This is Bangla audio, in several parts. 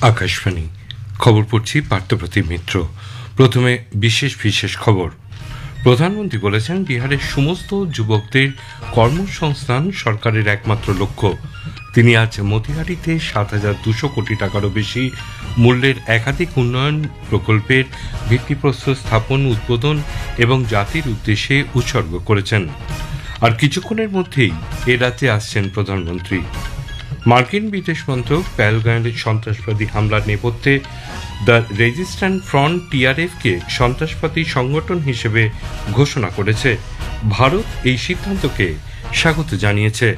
আকাশবাণী খবর পড়ছি পার্থপ্রতিম মিত্র। প্রথমে বিশেষ বিশেষ খবর। প্রধানমন্ত্রী বলেছেন, বিহারের সমস্ত যুবকদের কর্মসংস্থান সরকারের একমাত্র লক্ষ্য। তিনি আজ মতিহারিতে ৭,২০০ কোটি টাকারও বেশি মূল্যের একাধিক উন্নয়ন প্রকল্পের ভিত্তিপ্রস্তর স্থাপন, উদ্বোধন এবং জাতির উদ্দেশ্যে উৎসর্গ করেছেন। আর কিছুক্ষণের মধ্যেই এ রাজ্যে আসছেন প্রধানমন্ত্রী। মার্কিন বিদেশ মন্ত্রক পেহেলগাঁওয়ের সন্ত্রাসবাদী হামলার নেপথ্যে দ্য রেজিস্ট্যান্ট ফ্রন্ট টিআরএফকে সন্ত্রাসবাদী সংগঠন হিসেবে ঘোষণা করেছে। ভারত এই সিদ্ধান্তকে স্বাগত জানিয়েছে।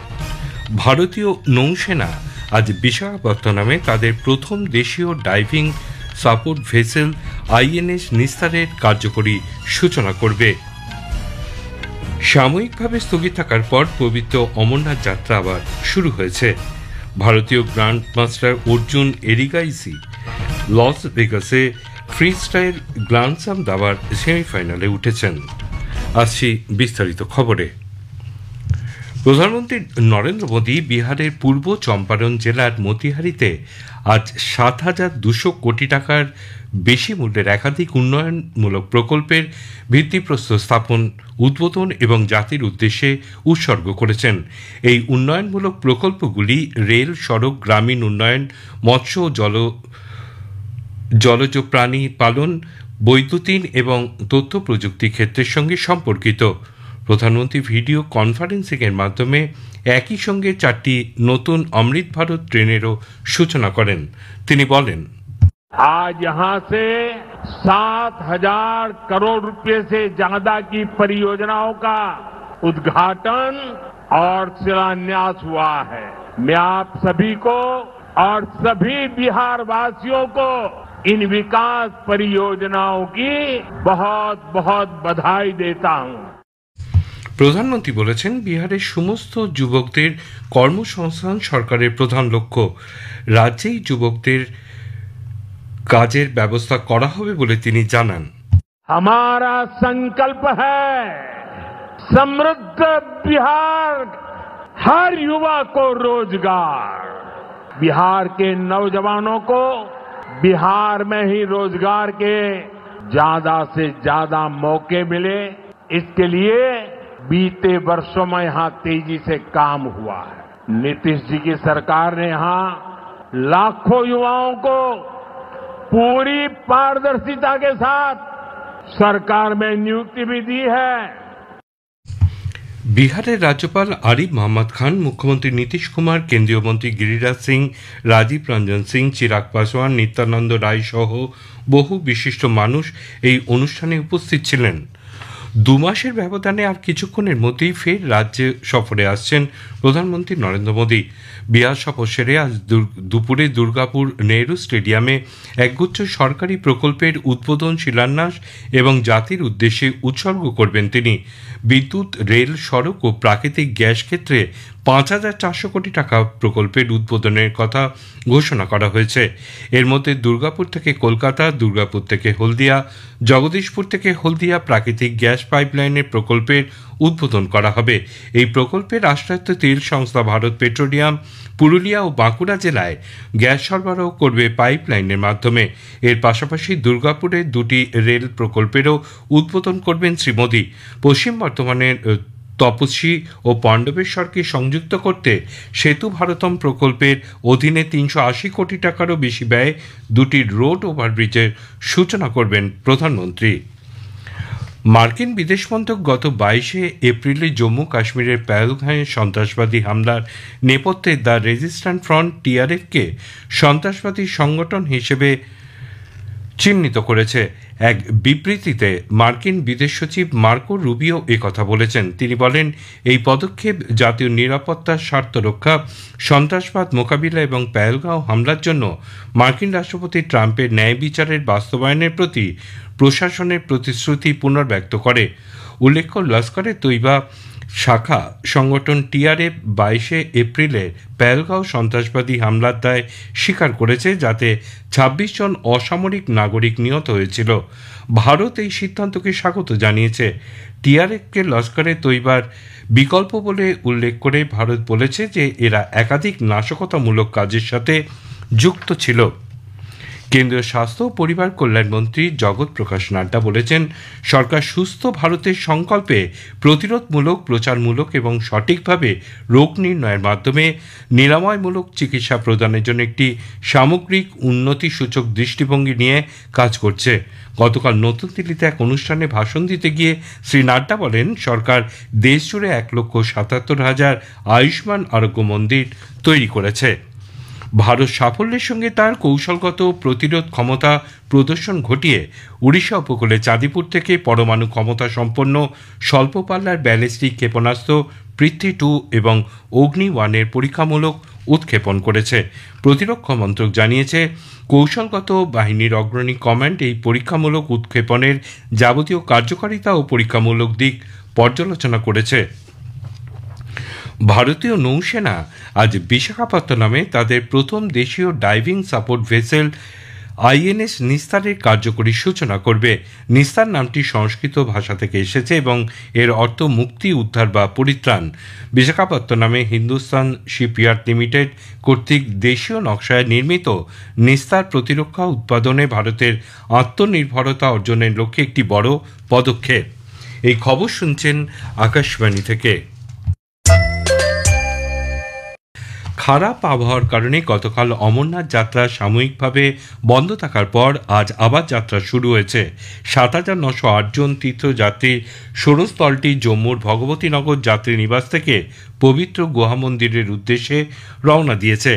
ভারতীয় নৌসেনা আজ বিশাখাপত্তনমে তাদের প্রথম দেশীয় ডাইভিং সাপোর্ট ভেসেল আইএনএস নিস্তারের কার্যকরী সূচনা করবে। সাময়িকভাবে স্থগিত থাকার পর পবিত্র অমরনাথ যাত্রা আবার শুরু হয়েছে। ভারতীয় grand master Arjun Erigaisi Las ভেগাসে ফ্রি স্টাইল গ্র্যান্ডস্লাম দাবার সেমিফাইনালে উঠেছেন। আসছি বিস্তারিত খবরে। প্রধানমন্ত্রী নরেন্দ্র মোদী বিহারের পূর্ব চম্পারণ জেলার মতিহারিতে আজ ৭,২০০ কোটি টাকার বেশি মূল্যের একাধিক উন্নয়নমূলক প্রকল্পের ভিত্তিপ্রস্তর স্থাপন, উদ্বোধন এবং জাতির উদ্দেশ্যে উৎসর্গ করেছেন। এই উন্নয়নমূলক প্রকল্পগুলি রেল, সড়ক, গ্রামীণ উন্নয়ন, মৎস্য ও জলজ প্রাণী পালন, বৈদ্যুতিন এবং তথ্য প্রযুক্তি ক্ষেত্রের সঙ্গে সম্পর্কিত। প্রধানমন্ত্রী ভিডিও কনফারেন্সিংয়ের মাধ্যমে একই সঙ্গে 4টি নতুন অমৃত ভারত ট্রেনেরও সূচনা করেন। তিনি বলেন, आज यहां से 7,000 करोड़ रुपए से ज्यादा की परियोजनाओं का उद्घाटन और शिलान्यास हुआ है। मैं आप सभी को और सभी बिहार वासियों को इन विकास परियोजनाओं की बहुत बहुत बधाई देता हूं। প্রধানমন্ত্রী বলেছেন, বিহারের সমস্ত যুবকদের কর্মসংস্থান সরকারের প্রধান লক্ষ্য। রাজ্যেই যুবকদের কাজের ব্যবস্থা করা হবে বলে তিনি জানান। हमारा संकल्प है समृद्ध बिहार, हर युवा को रोजगार। बिहार के नौजवानों को बिहार में ही रोजगार के ज्यादा से ज्यादा मौके मिले, इसके लिए बीते वर्षों में यहां तेजी से काम हुआ है। नीतीश जी की सरकार ने यहां लाखों युवाओं को पूरी पारदर्शिता के साथ सरकार में नियुक्ति भी दी है। বিহারের রাজ্যপাল আরিফ মোহাম্মদ খান, মুখ্যমন্ত্রী নীতিশ কুমার, কেন্দ্রীয় মন্ত্রী গিরিরাজ সিং, রাজীব রঞ্জন সিং, চিরাগ পাসওয়ান, নিত্যানন্দ রায় সহ বহু বিশিষ্ট মানুষ এই অনুষ্ঠানে উপস্থিত ছিলেন। 2 মাসের ব্যবধানে আর কিছুক্ষণের মধ্যেই ফের রাজ্যে সফরে আসছেন প্রধানমন্ত্রী নরেন্দ্র মোদী। বিহার সফর সেরে আজ দুপুরে দুর্গাপুর নেহরু স্টেডিয়ামে একগুচ্ছ সরকারি প্রকল্পের উদ্বোধন, শিলান্যাস এবং জাতির উদ্দেশ্যে উৎসর্গ করবেন তিনি। বিদ্যুৎ, রেল, সড়ক ও প্রাকৃতিক গ্যাস ক্ষেত্রে 5,400 কোটি টাকা প্রকল্পের উদ্বোধনের কথা ঘোষণা করা হয়েছে। এর মধ্যে দুর্গাপুর থেকে কলকাতা, দুর্গাপুর থেকে হলদিয়া, জগদীশপুর থেকে হলদিয়া প্রাকৃতিক গ্যাস পাইপলাইনের প্রকল্পের উদ্বোধন করা হবে। এই প্রকল্পে রাষ্ট্রায়ত্ত তেল সংস্থা ভারত পেট্রোলিয়াম পুরুলিয়া ও বাঁকুড়া জেলায় গ্যাস সরবরাহ করবে পাইপলাইনের মাধ্যমে। এর পাশাপাশি দুর্গাপুরে 2টি রেল প্রকল্পেরও উদ্বোধন করবেন শ্রী মোদী। পশ্চিম বর্ধমানের তপস্বী ও পাণ্ডবেশ্বরকে সংযুক্ত করতে সেতু ভারতম প্রকল্পের অধীনে 380 কোটি টাকারও বেশি ব্যয়ে 2টি রোড ওভারব্রিজের সূচনা করবেন প্রধানমন্ত্রী। মার্কিন বিদেশ মন্ত্রক গত 22 এপ্রিলে জম্মু কাশ্মীরের পেহেলগাঁওয়ে সন্ত্রাসবাদী হামলার নেপথ্যে দ্য রেজিস্ট্যান্ট ফ্রন্ট টিআরএফকে সন্ত্রাসবাদী সংগঠন হিসেবে চিহ্নিত করেছে। এক বিবৃতিতে মার্কিন বিদেশ সচিব মার্কো রুবিও একথা বলেছেন। তিনি বলেন, এই পদক্ষেপ জাতীয় নিরাপত্তার স্বার্থ রক্ষা, সন্ত্রাসবাদ মোকাবিলা এবং পেহেলগাঁও হামলার জন্য মার্কিন রাষ্ট্রপতি ট্রাম্পের ন্যায় বিচারের বাস্তবায়নের প্রতি প্রশাসনের প্রতিশ্রুতি পুনর্ব্যক্ত করে। উল্লেখ্য, লস্করে তৈবা শাখা সংগঠন টিআরএফ 22 এপ্রিলে পেহেলগাঁও সন্ত্রাসবাদী হামলার দায় স্বীকার করেছে, যাতে 26 জন অসামরিক নাগরিক নিহত হয়েছিল। ভারত এই সিদ্ধান্তকে স্বাগত জানিয়েছে। টিআরএফকে লস্করে তৈবার বিকল্প বলে উল্লেখ করে ভারত বলেছে যে এরা একাধিক নাশকতামূলক কাজের সাথে যুক্ত ছিল। কেন্দ্রীয় স্বাস্থ্য ও পরিবার কল্যাণ মন্ত্রী জগৎ প্রকাশ নাড্ডা বলেছেন, সরকার সুস্থ ভারতের সংকল্পে প্রতিরোধমূলক, প্রচারমূলক এবং সঠিকভাবে রোগ নির্ণয়ের মাধ্যমে নিরাময়মূলক চিকিৎসা প্রদানের জন্য একটি সামগ্রিক উন্নতি সূচক দৃষ্টিভঙ্গি নিয়ে কাজ করছে। গতকাল নতুন দিল্লিতে এক অনুষ্ঠানে ভাষণ দিতে গিয়ে শ্রী নাড্ডা বলেন, সরকার দেশজুড়ে 1,77,000 আয়ুষ্মান আরোগ্য মন্দির তৈরি করেছে। ভারত সাফল্যের সঙ্গে তার কৌশলগত প্রতিরোধ ক্ষমতা প্রদর্শন ঘটিয়ে উড়িষ্যা উপকূলে চাঁদিপুর থেকে পরমাণু ক্ষমতা সম্পন্ন স্বল্প পাল্লার ব্যালিস্টিক ক্ষেপণাস্ত্র পৃথ্বী-2 এবং অগ্নি-1 পরীক্ষামূলক উৎক্ষেপণ করেছে। প্রতিরক্ষা মন্ত্রক জানিয়েছে, কৌশলগত বাহিনীর অগ্রণী কমান্ড এই পরীক্ষামূলক উৎক্ষেপণের যাবতীয় কার্যকারিতা ও পরীক্ষামূলক দিক পর্যালোচনা করেছে। ভারতীয় নৌসেনা আজ বিশাখাপত্তনমে তাদের প্রথম দেশীয় ডাইভিং সাপোর্ট ভেসেল আইএনএস নিস্তারের কার্যকরী সূচনা করবে। নিস্তার নামটি সংস্কৃত ভাষা থেকে এসেছে এবং এর অর্থ মুক্তি, উদ্ধার বা পরিত্রাণ। বিশাখাপত্তনমে হিন্দুস্তান শিপইয়ার্ড লিমিটেড কর্তৃক দেশীয় নকশায় নির্মিত নিস্তার প্রতিরক্ষা উৎপাদনে ভারতের আত্মনির্ভরতা অর্জনের লক্ষ্যে একটি বড় পদক্ষেপ। এই খবর শুনছেন আকাশবাণী থেকে। খারাপ আবহাওয়ার কারণে গতকাল অমরনাথ যাত্রা সাময়িকভাবে বন্ধ থাকার পর আজ আবার যাত্রা শুরু হয়েছে। 7,908 জন তীর্থযাত্রীর সরস্থলটি জম্মুর ভগবতীনগর যাত্রী নিবাস থেকে পবিত্র গুহা মন্দিরের উদ্দেশ্যে রওনা দিয়েছে।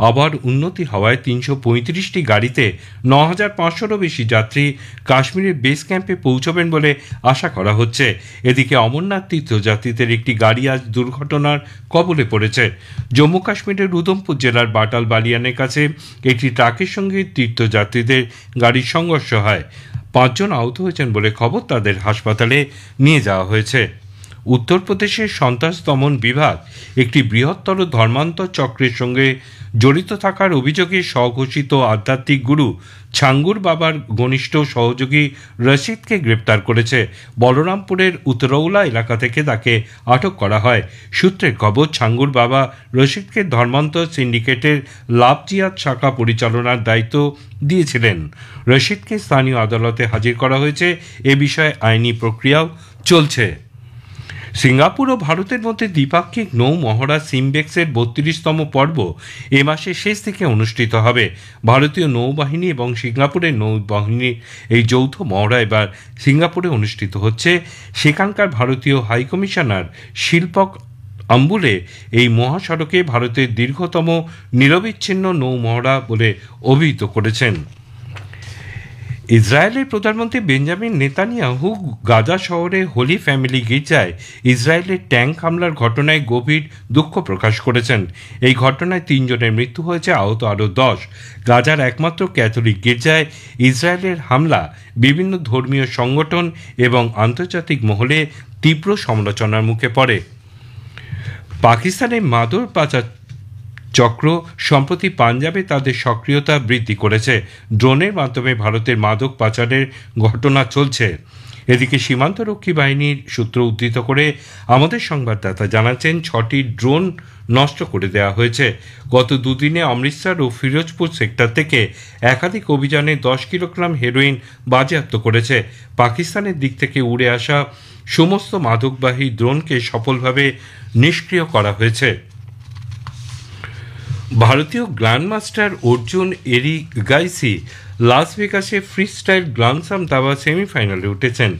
আবার উন্নতি হওয়ায় 335টি গাড়িতে 9,500-রও বেশি যাত্রী কাশ্মীরের বেস ক্যাম্পে পৌঁছবেন বলে আশা করা হচ্ছে। এদিকে অমরনাথ তীর্থযাত্রীদের একটি গাড়ি আজ দুর্ঘটনার কবলে পড়েছে। জম্মু কাশ্মীরের উধমপুর জেলার বাটাল বালিয়ানের কাছে একটি ট্রাকের সঙ্গে তীর্থযাত্রীদের গাড়ির সংঘর্ষ হয়। 5 জন আহত হয়েছেন বলে খবর, তাদের হাসপাতালে নিয়ে যাওয়া হয়েছে। উত্তরপ্রদেশের সন্ত্রাস দমন বিভাগ একটি বৃহত্তর ধর্মান্তর চক্রের সঙ্গে জড়িত থাকার অভিযোগে স্বঘোষিত আধ্যাত্মিক গুরু ছাঙ্গুর বাবার ঘনিষ্ঠ সহযোগী রশিদকে গ্রেপ্তার করেছে। বলরামপুরের উত্তরৌলা এলাকা থেকে তাকে আটক করা হয়। সূত্রের খবর, ছাঙ্গুর বাবা রশিদকে ধর্মান্তর সিন্ডিকেটের লাভজিয়াদ শাখা পরিচালনার দায়িত্ব দিয়েছিলেন। রশিদকে স্থানীয় আদালতে হাজির করা হয়েছে। এ বিষয়ে আইনি প্রক্রিয়াও চলছে। সিঙ্গাপুর ও ভারতের মধ্যে দ্বিপাক্ষিক নৌ মহড়া সিমবেক্সের 32তম পর্ব এ মাসের শেষ থেকে অনুষ্ঠিত হবে। ভারতীয় নৌবাহিনী এবং সিঙ্গাপুরের নৌবাহিনীর এই যৌথ মহড়া এবার সিঙ্গাপুরে অনুষ্ঠিত হচ্ছে। সেখানকার ভারতীয় হাইকমিশনার শিল্পক আম্বুলে এই মহাসড়কে ভারতের দীর্ঘতম নিরবিচ্ছিন্ন নৌ মহড়া বলে অভিহিত করেছেন। ইসরায়েলের প্রধানমন্ত্রী বেঞ্জামিন নেতানিয়াহু গাজা শহরে হোলি ফ্যামিলি গির্জায় ইসরায়েলের ট্যাঙ্ক হামলার ঘটনায় গভীর দুঃখ প্রকাশ করেছেন। এই ঘটনায় 3 জনের মৃত্যু হয়েছে, আহত আরও 10। গাজার একমাত্র ক্যাথলিক গির্জায় ইসরায়েলের হামলা বিভিন্ন ধর্মীয় সংগঠন এবং আন্তর্জাতিক মহলে তীব্র সমালোচনার মুখে পড়ে। পাকিস্তানের মাদক পাচার চক্র সম্প্রতি পাঞ্জাবে তাদের সক্রিয়তা বৃদ্ধি করেছে। ড্রোনের মাধ্যমে ভারতের মাদক পাচারের ঘটনা চলছে। এদিকে সীমান্তরক্ষী বাহিনীর সূত্র উদ্ধৃত করে আমাদের সংবাদদাতা জানাচ্ছেন, 6টি ড্রোন নষ্ট করে দেওয়া হয়েছে। গত দুদিনে অমৃতসর ও ফিরোজপুর সেক্টর থেকে একাধিক অভিযানে 10 কিলোগ্রাম হেরোইন বাজেয়াপ্ত করেছে। পাকিস্তানের দিক থেকে উড়ে আসা সমস্ত মাদকবাহী ড্রোনকে সফলভাবে নিষ্ক্রিয় করা হয়েছে। ভারতীয় গ্র্যান্ডমাস্টার অর্জুন এরিগাইসি লাস ভেগাসে ফ্রিস্টাইল গ্রান্ডস্লাম দাবা সেমিফাইনালে উঠেছেন।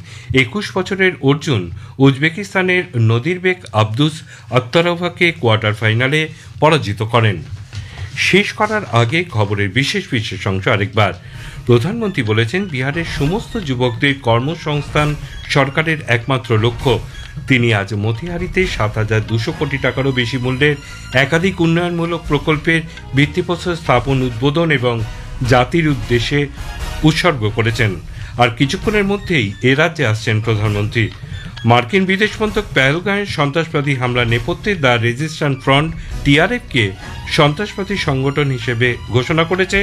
21 বছরের অর্জুন উজবেকিস্তানের নদিরবেক আবদুস আত্তারোভাকে কোয়ার্টার ফাইনালে পরাজিত করেন। শেষ করার আগে খবরের বিশেষ অংশ আরেকবার। প্রধানমন্ত্রী বলেছেন, বিহারের সমস্ত যুবকদের কর্মসংস্থান সরকারের একমাত্র লক্ষ্য। তিনি আজ মতিহারিতে 7,200 কোটি টাকারও বেশি মূল্যের একাধিক উন্নয়নমূলক প্রকল্পের ভিত্তিপ্রস্তর স্থাপন, উদ্বোধন এবং জাতির উদ্দেশ্যে উৎসর্গ করেছেন। আর কিছুক্ষণের মধ্যেই এ রাজ্যে আসছেন প্রধানমন্ত্রী। মার্কিন বিদেশ মন্ত্রক পেহেলগাঁওয়ের সন্ত্রাসবাদী হামলার নেপথ্যে দ্য রেজিস্ট্যান্স ফ্রন্ট টিআরএফকে সন্ত্রাসবাদী সংগঠন হিসেবে ঘোষণা করেছে।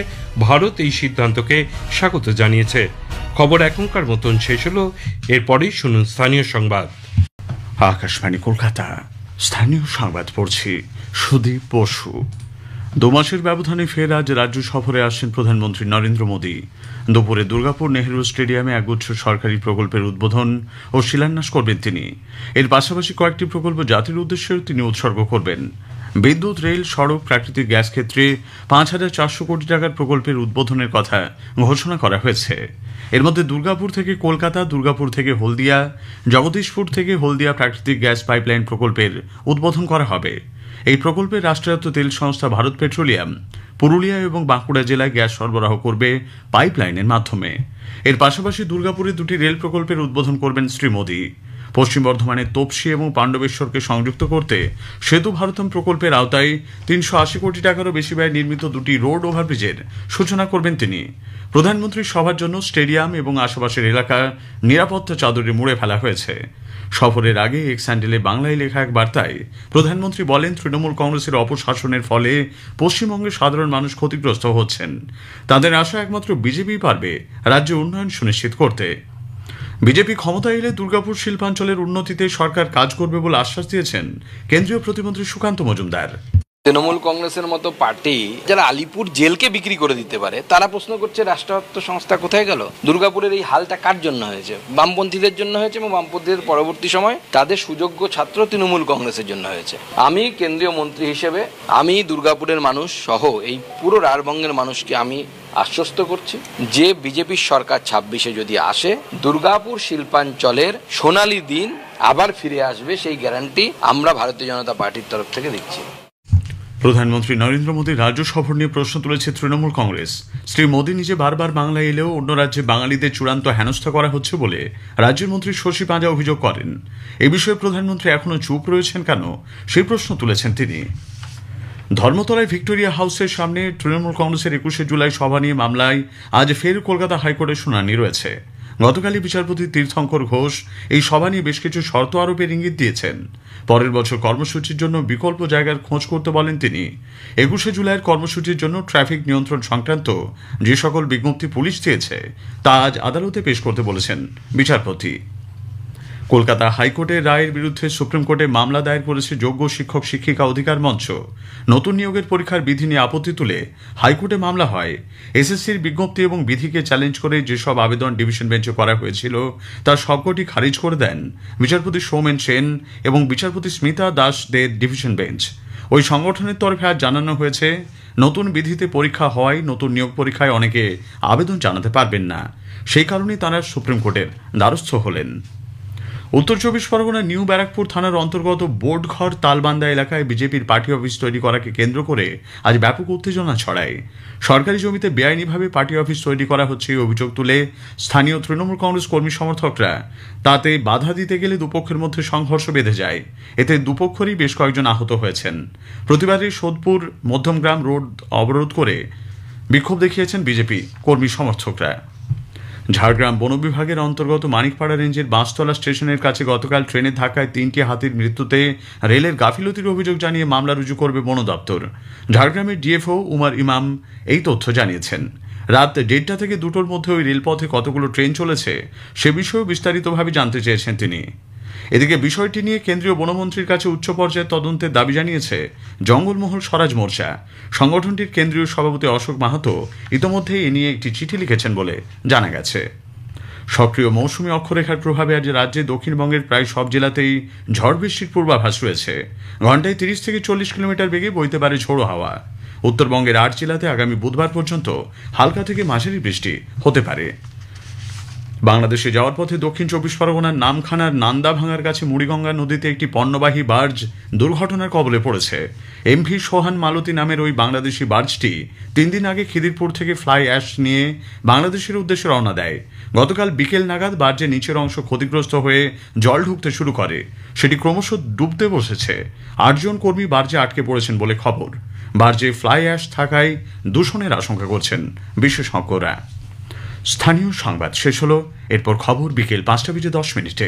ভারত এই সিদ্ধান্তকে স্বাগত জানিয়েছে। খবর এখনকার মতন শেষ হলো। এরপরেই শুনুন স্থানীয় সংবাদ। আকাশবাণী কলকাতা, স্থানীয় সংবাদ পড়ছি সুদীপ বসু। দু মাসের ব্যবধানে ফের আজ রাজ্য সফরে আসছেন প্রধানমন্ত্রী নরেন্দ্র মোদী। দুপুরে দুর্গাপুর নেহেরু স্টেডিয়ামে একগুচ্ছ সরকারি প্রকল্পের উদ্বোধন ও শিলান্যাস করবেন তিনি। এর পাশাপাশি কয়েকটি প্রকল্প জাতির উদ্দেশ্যেও তিনি উৎসর্গ করবেন। বিদ্যুৎ, রেল, সড়ক, প্রাকৃতিক গ্যাস ক্ষেত্রে ৫,৪০০ কোটি টাকার প্রকল্পের উদ্বোধনের কথা ঘোষণা করা হয়েছে। এর মধ্যে দুর্গাপুর থেকে কলকাতা, দুর্গাপুর থেকে হলদিয়া, জগদীশপুর থেকে হলদিয়া প্রাকৃতিক গ্যাস পাইপলাইন প্রকল্পের উদ্বোধন করা হবে। এই প্রকল্পে রাষ্ট্রায়ত্ত তেল সংস্থা ভারত পেট্রোলিয়াম পুরুলিয়া এবং বাঁকুড়া জেলায় গ্যাস সরবরাহ করবে পাইপলাইনের মাধ্যমে। এর পাশাপাশি দুর্গাপুরে দুটি রেল প্রকল্পের উদ্বোধন করবেন শ্রী মোদী। পশ্চিম বর্ধমানের তোপসি এবং পাণ্ডবেশ্বরকে সংযুক্ত করতে সেতু ভারতম প্রকল্পের আওতায় ৩৮০ কোটি টাকারও বেশি ব্যয়ে নির্মিত দুটি রোড ওভারব্রিজের সূচনা করবেন তিনি। প্রধানমন্ত্রীর সভার জন্য স্টেডিয়াম এবং আশেপাশের এলাকা নিরাপত্তা চাদরে মুড়ে ফেলা হয়েছে। সফরের আগে এক্স হ্যান্ডেলে বাংলায় লেখা এক বার্তায় প্রধানমন্ত্রী বলেন, তৃণমূল কংগ্রেসের অপশাসনের ফলে পশ্চিমবঙ্গের সাধারণ মানুষ ক্ষতিগ্রস্ত হচ্ছেন। তাদের আশা একমাত্র বিজেপি পারবে রাজ্যে উন্নয়ন সুনিশ্চিত করতে। বিজেপি ক্ষমতায় এলে দুর্গাপুর শিল্পাঞ্চলের উন্নতিতে সরকার কাজ করবে বলে আশ্বাস দিয়েছেন কেন্দ্রীয় প্রতিমন্ত্রী সুকান্ত মজুমদার। তৃণমূল কংগ্রেসের মতো পার্টি যারা আলিপুর জেলকে বিক্রি করে দিতে পারে, তারা প্রশ্ন করছে রাষ্ট্রায়ত্ত সংস্থা কোথায় গেল। দুর্গাপুরের এই হালটা কার জন্য হয়েছে? বামপন্থীদের জন্য হয়েছে এবং বামপন্থীদের পরবর্তী সময় তাদের সুযোগ্য ছাত্র তৃণমূল কংগ্রেসের জন্য হয়েছে। আমি কেন্দ্রীয় মন্ত্রী হিসেবে আমি দুর্গাপুরের মানুষ সহ এই পুরো রাঢ়বঙ্গের মানুষকে আমি আশ্বস্ত করছি যে বিজেপির সরকার ২৬-এ যদি আসে, দুর্গাপুর শিল্পাঞ্চলের সোনালী দিন আবার ফিরে আসবে, সেই গ্যারান্টি আমরা ভারতীয় জনতা পার্টির তরফ থেকে দিচ্ছি। প্রধানমন্ত্রী নরেন্দ্র মোদীর রাজ্য সফর নিয়ে প্রশ্ন তুলেছে তৃণমূল কংগ্রেস। শ্রী মোদী নিজে বারবার বাংলায় এলেও অন্য রাজ্যে বাঙালিদের চূড়ান্ত হেনস্থা করা হচ্ছে বলে রাজ্যের মন্ত্রী শশী পাঁজা অভিযোগ করেন। এ বিষয়ে প্রধানমন্ত্রী এখনো চুপ রয়েছেন কেন, সেই প্রশ্ন তুলেছেন তিনি। ধর্মতলায় ভিক্টোরিয়া হাউসের সামনে তৃণমূল কংগ্রেসের ২১শে জুলাই সভা নিয়ে মামলায় আজ ফের কলকাতা হাইকোর্টে শুনানি রয়েছে। গতকালই বিচারপতি তীর্থঙ্কর ঘোষ এই সভা নিয়ে বেশ কিছু শর্ত আরোপের ইঙ্গিত দিয়েছেন। পরের বছর কর্মসূচির জন্য বিকল্প জায়গার খোঁজ করতে বলেন তিনি। ২১শে জুলাইয়ের কর্মসূচির জন্য ট্রাফিক নিয়ন্ত্রণ সংক্রান্ত যে সকল বিজ্ঞপ্তি পুলিশ দিয়েছে তা আজ আদালতে পেশ করতে বলেছেন বিচারপতি। কলকাতা হাইকোর্টের রায়ের বিরুদ্ধে সুপ্রিম কোর্টে মামলা দায়ের করেছে যোগ্য শিক্ষক শিক্ষিকা অধিকার মঞ্চ। নতুন নিয়োগের পরীক্ষার বিধি নিয়ে আপত্তি তুলে হাইকোর্টে মামলা হয়। এসএসসির বিজ্ঞপ্তি এবং বিধিকে চ্যালেঞ্জ করে যেসব আবেদন ডিভিশন বেঞ্চে করা হয়েছিল তার সবকটি খারিজ করে দেন বিচারপতি সৌমেন সেন এবং বিচারপতি স্মিতা দাসদের ডিভিশন বেঞ্চ। ওই সংগঠনের তরফে আজ জানানো হয়েছে, নতুন বিধিতে পরীক্ষা হওয়ায় নতুন নিয়োগ পরীক্ষায় অনেকে আবেদন জানাতে পারবেন না, সেই কারণেই তাঁরা সুপ্রিম কোর্টের দ্বারস্থ হলেন। উত্তর ২৪ পরগনার নিউ ব্যারাকপুর থানার অন্তর্গত বোর্ডঘর তালবান্দা এলাকায় বিজেপির পার্টি অফিস তৈরি করাকে কেন্দ্র করে আজ ব্যাপক উত্তেজনা ছড়ায়। সরকারি জমিতে বেআইনিভাবে পার্টি অফিস তৈরি করা হচ্ছে এই অভিযোগ তুলে স্থানীয় তৃণমূল কংগ্রেস কর্মী সমর্থকরা তাতে বাধা দিতে গেলে দুপক্ষের মধ্যে সংঘর্ষ বেঁধে যায়। এতে দুপক্ষেরই বেশ কয়েকজন আহত হয়েছেন। প্রতিবাদে সোদপুর মধ্যমগ্রাম রোড অবরোধ করে বিক্ষোভ দেখিয়েছেন বিজেপি কর্মী সমর্থকরা। ঝাড়গ্রাম বন বিভাগের অন্তর্গত মানিকপাড়া রেঞ্জের বাঁশতলা স্টেশনের কাছে গতকাল ট্রেনের ধাক্কায় ৩টি হাতির মৃত্যুতে রেলের গাফিলতির অভিযোগ জানিয়ে মামলা রুজু করবে বন দপ্তর। ঝাড়গ্রামের ডিএফও উমার ইমাম এই তথ্য জানিয়েছেন। রাত ১:৩০ থেকে ২টোর মধ্যে ওই রেলপথে কতগুলো ট্রেন চলেছে সে বিষয়েও বিস্তারিতভাবে জানতে চেয়েছেন তিনি। এদিকে বিষয়টি নিয়ে কেন্দ্রীয় বনমন্ত্রীর কাছে উচ্চ পর্যায়ের তদন্তের দাবি জানিয়েছে জঙ্গলমহল স্বরাজ মোর্চা। সংগঠনটির কেন্দ্রীয় সভাপতি অশোক মাহাতো ইতোমধ্যে এ নিয়ে একটি চিঠি লিখেছেন বলে জানা গেছে। সক্রিয় মৌসুমী অক্ষরেখার প্রভাবে আজ রাজ্যে দক্ষিণবঙ্গের প্রায় সব জেলাতেই ঝড় বৃষ্টির পূর্বাভাস রয়েছে। ঘণ্টায় ৩০ থেকে ৪০ কিলোমিটার বেগে বইতে পারে ঝোড়ো হাওয়া। উত্তরবঙ্গের ৮ জেলাতে আগামী বুধবার পর্যন্ত হালকা থেকে মাঝারি বৃষ্টি হতে পারে। বাংলাদেশে যাওয়ার পথে দক্ষিণ ২৪ পরগনার নামখানার নান্দাভাঙার কাছে মুড়িগঙ্গা নদীতে একটি পণ্যবাহী বার্জ দুর্ঘটনার কবলে পড়েছে। এমভি সোহান মালতী নামের ওই বাংলাদেশি বার্জটি ৩ দিন আগে খিদিরপুর থেকে ফ্লাই অ্যাশ নিয়ে বাংলাদেশের উদ্দেশ্যে রওনা দেয়। গতকাল বিকেল নাগাদ বার্জের নিচের অংশ ক্ষতিগ্রস্ত হয়ে জল ঢুকতে শুরু করে, সেটি ক্রমশ ডুবতে বসেছে। ৮ জন কর্মী বার্জে আটকে পড়েছেন বলে খবর। বার্জে ফ্লাই অ্যাশ থাকায় দূষণের আশঙ্কা করছেন বিশেষজ্ঞরা। স্থানীয় সংবাদ শেষ হলো, এরপর খবর বিকেল ৫টা বেজে ১০ মিনিটে।